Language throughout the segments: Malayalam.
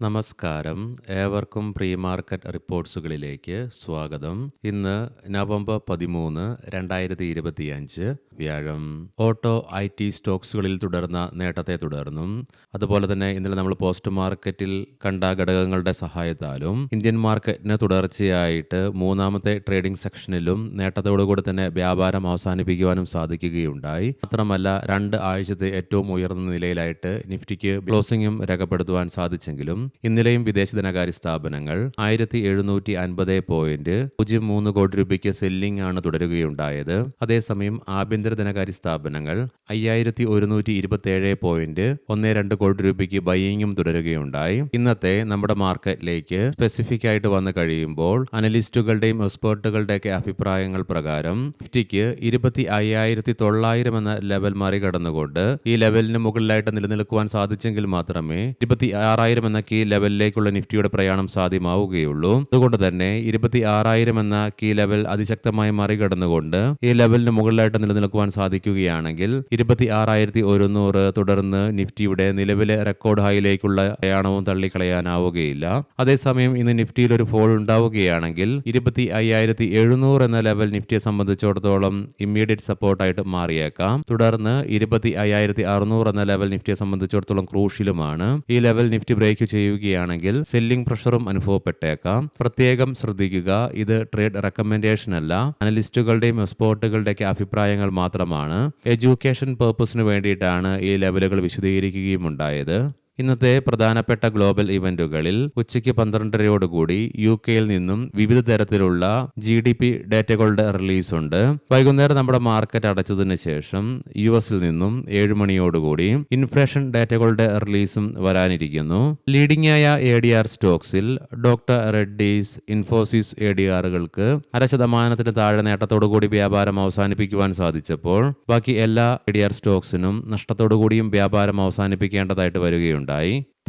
നമസ്കാരം. ഏവർക്കും പ്രീ മാർക്കറ്റ് റിപ്പോർട്ട്സുകളിലേക്ക് സ്വാഗതം. ഇന്ന് നവംബർ 13, 2025 വ്യാഴം. ഓട്ടോ IT സ്റ്റോക്സുകളിൽ തുടർന്ന നേട്ടത്തെ തുടർന്നും അതുപോലെ തന്നെ ഇന്നലെ നമ്മൾ പോസ്റ്റ് മാർക്കറ്റിൽ കണ്ട ഘടകങ്ങളുടെ സഹായത്താലും ഇന്ത്യൻ മാർക്കറ്റിന് തുടർച്ചയായിട്ട് മൂന്നാമത്തെ ട്രേഡിംഗ് സെക്ഷനിലും നേട്ടത്തോടുകൂടി തന്നെ വ്യാപാരം അവസാനിപ്പിക്കുവാനും സാധിക്കുകയുണ്ടായി. മാത്രമല്ല 2 ആഴ്ചത്തെ ഏറ്റവും ഉയർന്ന നിലയിലായിട്ട് നിഫ്റ്റിക്ക് ക്ലോസിംഗും രേഖപ്പെടുത്തുവാൻ സാധിച്ചെങ്കിലും ഇന്നലെയും വിദേശ ധനകാര്യ സ്ഥാപനങ്ങൾ 1707.03 കോടി രൂപയ്ക്ക് സെല്ലിംഗ് ആണ് തുടരുകയുണ്ടായത്. അതേസമയം ആഭ്യന്തര ധനകാര്യ സ്ഥാപനങ്ങൾ 5127.12 കോടി രൂപയ്ക്ക് ബൈയിങ്ങും തുടരുകയുണ്ടായി. ഇന്നത്തെ നമ്മുടെ മാർക്കറ്റിലേക്ക് സ്പെസിഫിക് ആയിട്ട് വന്നു കഴിയുമ്പോൾ അനലിസ്റ്റുകളുടെയും എക്സ്പേർട്ടുകളുടെയൊക്കെ അഭിപ്രായങ്ങൾ പ്രകാരം നിഫ്റ്റിക്ക് 25,900 എന്ന ലെവൽ മറികടന്നുകൊണ്ട് ഈ ലെവലിന് മുകളിലായിട്ട് നിലനിൽക്കുവാൻ സാധിച്ചെങ്കിൽ മാത്രമേ 26,000 എന്ന കീ ലെവലിലേക്കുള്ള നിഫ്റ്റിയുടെ പ്രയാണം സാധ്യമാവുകയുള്ളൂ. അതുകൊണ്ട് തന്നെ 26,000 എന്ന കീ ലെവൽ അതിശക്തമായി മറികടന്നുകൊണ്ട് ഈ ലെവലിന് മുകളിലായിട്ട് നിലനിൽക്കുവാൻ സാധിക്കുകയാണെങ്കിൽ 26,100 തുടർന്ന് നിഫ്റ്റിയുടെ നിലവിലെ റെക്കോർഡ് ഹൈയിലേക്കുള്ള പ്രയാണവും തള്ളിക്കളയാനാവുകയില്ല. അതേസമയം ഇന്ന് നിഫ്റ്റിയിൽ ഒരു ഫോൾ ഉണ്ടാവുകയാണെങ്കിൽ 25,700 എന്ന ലെവൽ നിഫ്റ്റിയെ സംബന്ധിച്ചിടത്തോളം ഇമ്മീഡിയറ്റ് സപ്പോർട്ടായിട്ട് മാറിയേക്കാം. തുടർന്ന് 25,600 എന്ന ലെവൽ നിഫ്റ്റിയെ സംബന്ധിച്ചിടത്തോളം ക്രൂഷ്യലുമാണ്. ഈ ലെവൽ നിഫ്റ്റി ബ്രേക്ക് ചെയ്യുകയാണെങ്കിൽ സെല്ലിംഗ് പ്രഷറും അനുഭവപ്പെട്ടേക്കാം. പ്രത്യേകം ശ്രദ്ധിക്കുക, ഇത് ട്രേഡ് റെക്കമെൻഡേഷൻ അല്ല, അനലിസ്റ്റുകളുടെയും എക്സ്പേർട്ടുകളുടെയൊക്കെ അഭിപ്രായങ്ങൾ മാത്രമാണ്. എഡ്യൂക്കേഷൻ പർപ്പസിന് വേണ്ടിയിട്ടാണ് ഈ ലെവലുകൾ വിശദീകരിക്കുകയും ഉണ്ടായത്. ഇന്നത്തെ പ്രധാനപ്പെട്ട ഗ്ലോബൽ ഇവന്റുകളിൽ ഉച്ചയ്ക്ക് 12:30 UK-യിൽ നിന്നും വിവിധ തരത്തിലുള്ള GDP ഡേറ്റകളുടെ റിലീസ് ഉണ്ട്. വൈകുന്നേരം നമ്മുടെ മാർക്കറ്റ് അടച്ചതിന് ശേഷം US-ൽ നിന്നും 7 മണിയോടുകൂടി ഇൻഫ്ലേഷൻ ഡേറ്റകളുടെ റിലീസും വരാനിരിക്കുന്നു. ലീഡിംഗ് ആയ ADR സ്റ്റോക്സിൽ ഡോക്ടർ റെഡ്ഡീസ്, ഇൻഫോസിസ് ADR-കൾക്ക് 0.5% താഴെ നേട്ടത്തോടുകൂടി വ്യാപാരം അവസാനിപ്പിക്കുവാൻ സാധിച്ചപ്പോൾ ബാക്കി എല്ലാ ADR സ്റ്റോക്സിനും നഷ്ടത്തോടുകൂടിയും വ്യാപാരം അവസാനിപ്പിക്കേണ്ടതായിട്ട് വരികയുണ്ട്.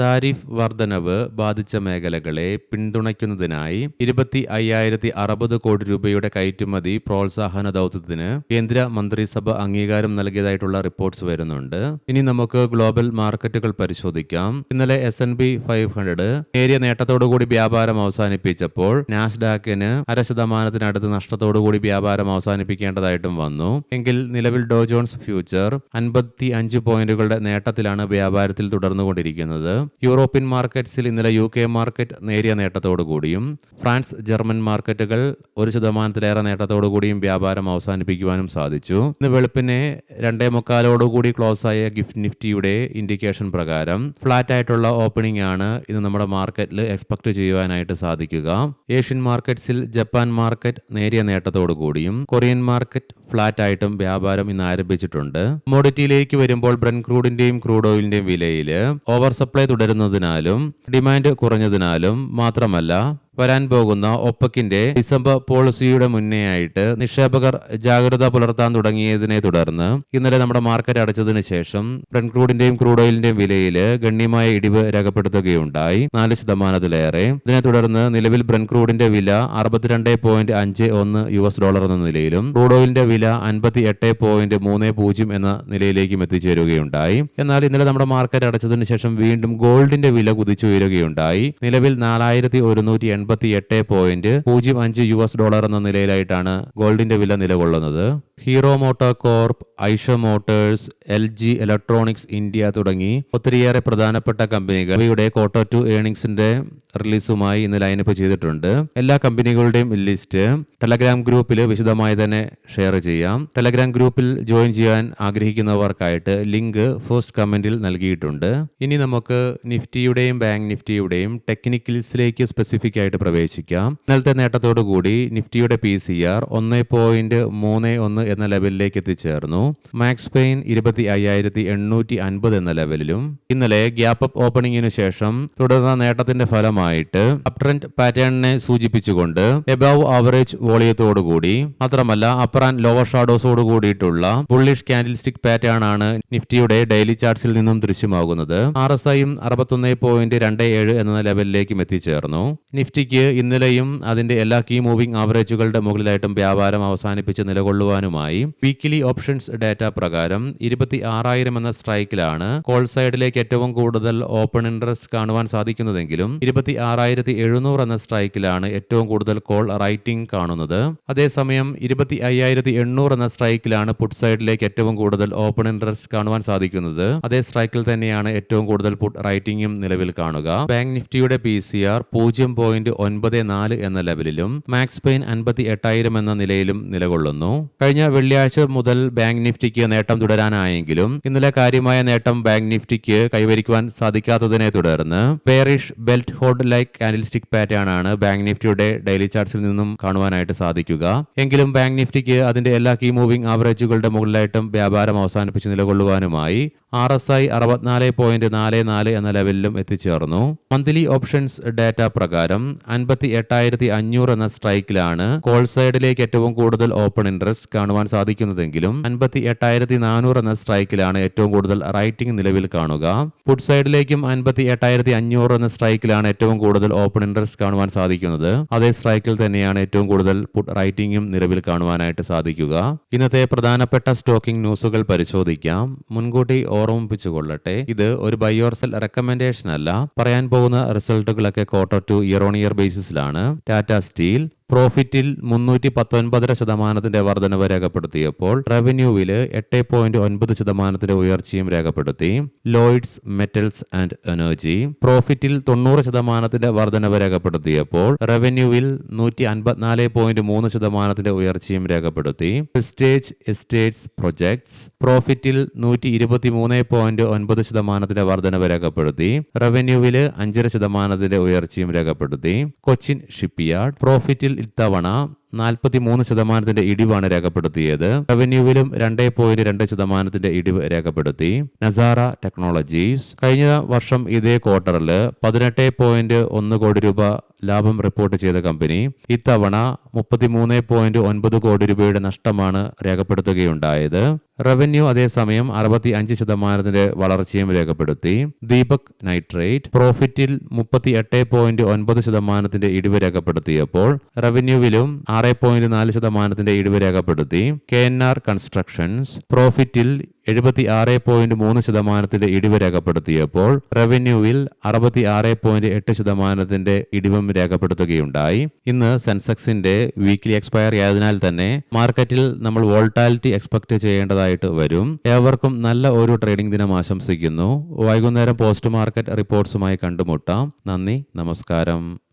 താരിഫ് വർധനവ് ബാധിച്ച മേഖലകളെ പിന്തുണയ്ക്കുന്നതിനായി 25,060 കോടി രൂപയുടെ കയറ്റുമതി പ്രോത്സാഹന ദൗത്യത്തിന് കേന്ദ്ര മന്ത്രിസഭ അംഗീകാരം നൽകിയതായിട്ടുള്ള റിപ്പോർട്ട്സ് വരുന്നുണ്ട്. ഇനി നമുക്ക് ഗ്ലോബൽ മാർക്കറ്റുകൾ പരിശോധിക്കാം. ഇന്നലെ S&P 500 നേരിയ നേട്ടത്തോടുകൂടി വ്യാപാരം അവസാനിപ്പിച്ചപ്പോൾ നാസ്ഡാക്കിന് 0.5% നഷ്ടത്തോടുകൂടി വ്യാപാരം അവസാനിപ്പിക്കേണ്ടതായിട്ടും വന്നു. എങ്കിൽ നിലവിൽ ഡോ ജോൺസ് ഫ്യൂച്ചർ 55 പോയിന്റുകളുടെ നേട്ടത്തിലാണ് വ്യാപാരത്തിൽ തുടർന്നുകൊണ്ടിരിക്കുന്നത്. യൂറോപ്യൻ മാർക്കറ്റ്സിൽ ഇന്നലെ UK മാർക്കറ്റ് നേരിയ നേട്ടത്തോടുകൂടിയും ഫ്രാൻസ്, ജർമ്മൻ മാർക്കറ്റുകൾ 1% നേട്ടത്തോടുകൂടിയും വ്യാപാരം അവസാനിപ്പിക്കുവാനും സാധിച്ചു. ഇന്ന് വെളുപ്പിനെ 2:45 ക്ലോസ് ആയ നിഫ്റ്റിയുടെ ഇൻഡിക്കേഷൻ പ്രകാരം ഫ്ലാറ്റ് ആയിട്ടുള്ള ഓപ്പണിംഗ് ആണ് ഇന്ന് നമ്മുടെ മാർക്കറ്റിൽ എക്സ്പെക്ട് ചെയ്യുവാനായിട്ട് സാധിക്കുക. ഏഷ്യൻ മാർക്കറ്റ്സിൽ ജപ്പാൻ മാർക്കറ്റ് നേരിയ നേട്ടത്തോടുകൂടിയും കൊറിയൻ മാർക്കറ്റ് ഫ്ലാറ്റ് ആയിട്ടും വ്യാപാരം ഇന്ന് ആരംഭിച്ചിട്ടുണ്ട്. കമ്മോഡിറ്റിയിലേക്ക് വരുമ്പോൾ ബ്രന്റ് ക്രൂഡിന്റെയും ക്രൂഡ് ഓയിലിന്റെയും വിലയിൽ ഓവർ സപ്ലൈ തുടരുന്നതിനാലും ഡിമാൻഡ് കുറഞ്ഞതിനാലും മാത്രമല്ല വരാൻ പോകുന്ന ഒപെക്കിന്റെ ഡിസംബർ പോളിസിയുടെ മുന്നേ ആയിട്ട് നിക്ഷേപകർ ജാഗ്രത പുലർത്താൻ തുടങ്ങിയതിനെ തുടർന്ന് ഇന്നലെ നമ്മുടെ മാർക്കറ്റ് അടച്ചതിന് ശേഷം ബ്രന്റ് ക്രൂഡിന്റെയും ക്രൂഡ് ഓയിലിന്റെയും വിലയിൽ ഗണ്യമായ ഇടിവ് രേഖപ്പെടുത്തുകയുണ്ടായി, 4%. ഇതിനെ തുടർന്ന് നിലവിൽ ബ്രന്റ് ക്രൂഡിന്റെ വില $62.51 എന്ന നിലയിലും ക്രൂഡ് ഓയിലിന്റെ വില $58.30 എന്ന നിലയിലേക്കും എത്തിച്ചേരുകയുണ്ടായി. എന്നാൽ ഇന്നലെ നമ്മുടെ മാർക്കറ്റ് അടച്ചതിന് ശേഷം വീണ്ടും ഗോൾഡിന്റെ വില കുതിച്ചുയരുകയുണ്ടായി. നിലവിൽ $4,188.05 എന്ന നിലയിലായിട്ടാണ് ഗോൾഡിന്റെ വില നിലകൊള്ളുന്നത്. Hero motor corp, Aisha Motors, LG electronics India തുടങ്ങി ഒത്തിരിയേറെ പ്രധാനപ്പെട്ട കമ്പനികൾ ഇവയുടെ Q2 ഏർണിംഗ്സിന്റെ റിലീസുമായി ഇന്ന് ലൈനപ്പ് ചെയ്തിട്ടുണ്ട്. എല്ലാ കമ്പനികളുടെയും ലിസ്റ്റ് ടെലഗ്രാം ഗ്രൂപ്പിൽ വിശദമായി തന്നെ ഷെയർ ചെയ്യാം. ടെലഗ്രാം ഗ്രൂപ്പിൽ ജോയിൻ ചെയ്യാൻ ആഗ്രഹിക്കുന്നവർക്കായിട്ട് ലിങ്ക് ഫസ്റ്റ് കമന്റിൽ നൽകിയിട്ടുണ്ട്. ഇനി നമുക്ക് നിഫ്റ്റിയുടെയും ബാങ്ക് നിഫ്റ്റിയുടെയും ടെക്നിക്കൽസിലേക്ക് സ്പെസിഫിക് ആയിട്ട് പ്രവേശിക്കാം. ഇന്നലത്തെ നേട്ടത്തോടുകൂടി നിഫ്റ്റിയുടെ PCR 1.31 എന്ന ലെവലിലേക്ക് എത്തിച്ചേർന്നു. മാക്സ് പെയിൻ 25,850 എന്ന ലെവലിലും ഇന്നലെ ഗ്യാപ്പ് അപ്പ് ഓപ്പണിംഗിനു ശേഷം തുടർന്ന നേട്ടത്തിന്റെ ഫലമായിട്ട് അപ് ട്രെൻഡ് പാറ്റേണിനെ സൂചിപ്പിച്ചുകൊണ്ട് എബവ് ആവറേജ് വോളിയത്തോടുകൂടി മാത്രമല്ല അപ്പർ ആൻഡ് ലോവർ ഷാഡോസോട് കൂടിയിട്ടുള്ള ബുള്ളിഷ് കാൻഡിൽ സ്റ്റിക് പാറ്റേൺ ആണ് നിഫ്റ്റിയുടെ ഡെയിലി ചാർട്ട്സിൽ നിന്നും ദൃശ്യമാകുന്നത്. RSIയും 61.27 എന്ന ലെവലിലേക്കും എത്തിച്ചേർന്നു. നിഫ്റ്റിക്ക് ഇന്നലെയും അതിന്റെ എല്ലാ കീ മൂവിംഗ് ആവറേജുകളുടെ മുകളിലായിട്ടും വ്യാപാരം അവസാനിപ്പിച്ച് നിലകൊള്ളുവാനും നിലകൊള്ളുവാനുമായി. വീക്കിലി ഓപ്ഷൻസ് ഡാറ്റ പ്രകാരം 26,000 എന്ന സ്ട്രൈക്കിലാണ് കോൾ സൈഡിലേക്ക് ഏറ്റവും കൂടുതൽ ഓപ്പൺ ഇൻട്രസ്റ്റ് കാണുവാൻ സാധിക്കുന്നതെങ്കിലും 26,700 എന്ന സ്ട്രൈക്കിലാണ് ഏറ്റവും കൂടുതൽ കോൾ റൈറ്റിംഗ് കാണുന്നത്. അതേസമയം 25,800 എന്ന സ്ട്രൈക്കിലാണ് പുട്ട് സൈഡിലേക്ക് ഏറ്റവും കൂടുതൽ ഓപ്പൺ ഇൻട്രസ്റ്റ് കാണുവാൻ സാധിക്കുന്നത്. അതേ സ്ട്രൈക്കിൽ തന്നെയാണ് ഏറ്റവും കൂടുതൽ പുട്ട് റൈറ്റിംഗും നിലവിൽ കാണുക. ബാങ്ക് നിഫ്റ്റിയുടെ PCR 0.94 എന്ന ലെവലിലും മാക്സ് പെയിൻ 58,000 എന്ന നിലയിലും നിലകൊള്ളുന്നു. കഴിഞ്ഞ വെള്ളിയാഴ്ച മുതൽ ബാങ്ക് നിഫ്റ്റിക്ക് നേട്ടം തുടരാനായെങ്കിലും ഇന്നലെ കാര്യമായ നേട്ടം ബാങ്ക് നിഫ്റ്റിക്ക് കൈവരിക്കുവാൻ സാധിക്കാത്തതിനെ തുടർന്ന് bearish belt hold like candlestick pattern ആണ് ബാങ്ക് നിഫ്റ്റിയുടെ ഡെയിലി ചാർട്ട്സിൽ നിന്നും കാണുവാനായിട്ട് സാധിക്കുക. എങ്കിലും ബാങ്ക് നിഫ്റ്റിക്ക് അതിന്റെ എല്ലാ കീ മൂവിംഗ് ആവറേജുകളുടെ മുകളിലായിട്ടും വ്യാപാരം അവസാനിപ്പിച്ച് നിലകൊള്ളുവാനുമായി RSI 64.44 എന്ന ലെവലിലും എത്തിച്ചേർന്നു. മന്ത്ലി ഓപ്ഷൻസ് ഡാറ്റ പ്രകാരം 58,500 എന്ന സ്ട്രൈക്കിലാണ് കോൾ സൈഡിലേക്ക് ഏറ്റവും കൂടുതൽ ഓപ്പൺ ഇൻട്രസ്റ്റ് കാണുവാൻ സാധിക്കുന്നതെങ്കിലും 58,400 എന്ന സ്ട്രൈക്കിലാണ് ഏറ്റവും കൂടുതൽ റൈറ്റിംഗ് നിലവിൽ കാണുക. പുട്ട് സൈഡിലേക്കും 58,500 എന്ന സ്ട്രൈക്കിലാണ് ഏറ്റവും കൂടുതൽ ഓപ്പൺ ഇൻട്രസ്റ്റ് കാണുവാൻ സാധിക്കുന്നത്. അതേ സ്ട്രൈക്കിൽ തന്നെയാണ് ഏറ്റവും കൂടുതൽ പുട്ട് റൈറ്റിംഗും നിലവിൽ കാണുവാനായിട്ട് സാധിക്കുക. ഇന്നത്തെ പ്രധാനപ്പെട്ട സ്റ്റോക്കിംഗ് ന്യൂസുകൾ പരിശോധിക്കാം. മുൻകൂട്ടി ഓർമ്മിപ്പിച്ചുകൊള്ളട്ടെ, ഇത് ഒരു ബൈ ഓർ സെൽ റെക്കമെൻഡേഷൻ അല്ല. പറയാൻ പോകുന്ന റിസൾട്ടുകളൊക്കെ quarter to year on year ബേസിസിലാണ്. ടാറ്റ സ്റ്റീൽ പ്രോഫിറ്റിൽ 319% വർധനവ് രേഖപ്പെടുത്തിയപ്പോൾ റവന്യൂവിൽ 8.9% ഉയർച്ചയും രേഖപ്പെടുത്തി. ലോയിഡ്സ് മെറ്റൽസ് ആൻഡ് എനർജി പ്രോഫിറ്റിൽ 90% വർധനവ് രേഖപ്പെടുത്തിയപ്പോൾ റവന്യൂവിൽ 154.3% ഉയർച്ചയും രേഖപ്പെടുത്തി. പ്രസ്റ്റേജ് എസ്റ്റേറ്റ്സ് പ്രൊജക്ട്സ് പ്രോഫിറ്റിൽ 123.9% വർധനവ് രേഖപ്പെടുത്തി. റവന്യൂവിൽ 5% ഉയർച്ചയും രേഖപ്പെടുത്തി. കൊച്ചിൻ ഷിപ്പ്യാർഡ് പ്രോഫിറ്റിൽ ഇത്തവണ 43% ഇടിവാണ് രേഖപ്പെടുത്തിയത്. റവന്യൂവിലും 2.2% ഇടിവ് രേഖപ്പെടുത്തി. നസാറ ടെക്നോളജീസ് കഴിഞ്ഞ വർഷം ഇതേ ക്വാർട്ടറിൽ 18.1 കോടി രൂപ ലാഭം റിപ്പോർട്ട് ചെയ്ത കമ്പനി ഇത്തവണ 33.9 കോടി രൂപയുടെ നഷ്ടമാണ് രേഖപ്പെടുത്തുകയുണ്ടായത്. റവന്യൂ അതേസമയം 65% വളർച്ചയും രേഖപ്പെടുത്തി. ദീപക് നൈട്രേറ്റ് പ്രോഫിറ്റിൽ 38.9% ഇടിവ് രേഖപ്പെടുത്തിയപ്പോൾ റവന്യൂവിലും 6.4% ഇടിവ് രേഖപ്പെടുത്തി. KNR കൺസ്ട്രക്ഷൻസ് പ്രോഫിറ്റിൽ 76.3% ഇടിവ് രേഖപ്പെടുത്തിയപ്പോൾ റവന്യൂവിൽ 66.8% ഇടിവും രേഖപ്പെടുത്തുകയുണ്ടായി. ഇന്ന് സെൻസെക്സിന്റെ വീക്ക്ലി എക്സ്പയറി ആയതിനാൽ തന്നെ മാർക്കറ്റിൽ നമ്മൾ വോൾട്ടാലിറ്റി എക്സ്പെക്ട് ചെയ്യേണ്ടതായിട്ട് വരും. ഏവർക്കും നല്ല ഒരു ട്രേഡിംഗ് ദിനം ആശംസിക്കുന്നു. വൈകുന്നേരം പോസ്റ്റ് മാർക്കറ്റ് റിപ്പോർട്ട്സുമായി കണ്ടുമുട്ടാം. നന്ദി, നമസ്കാരം.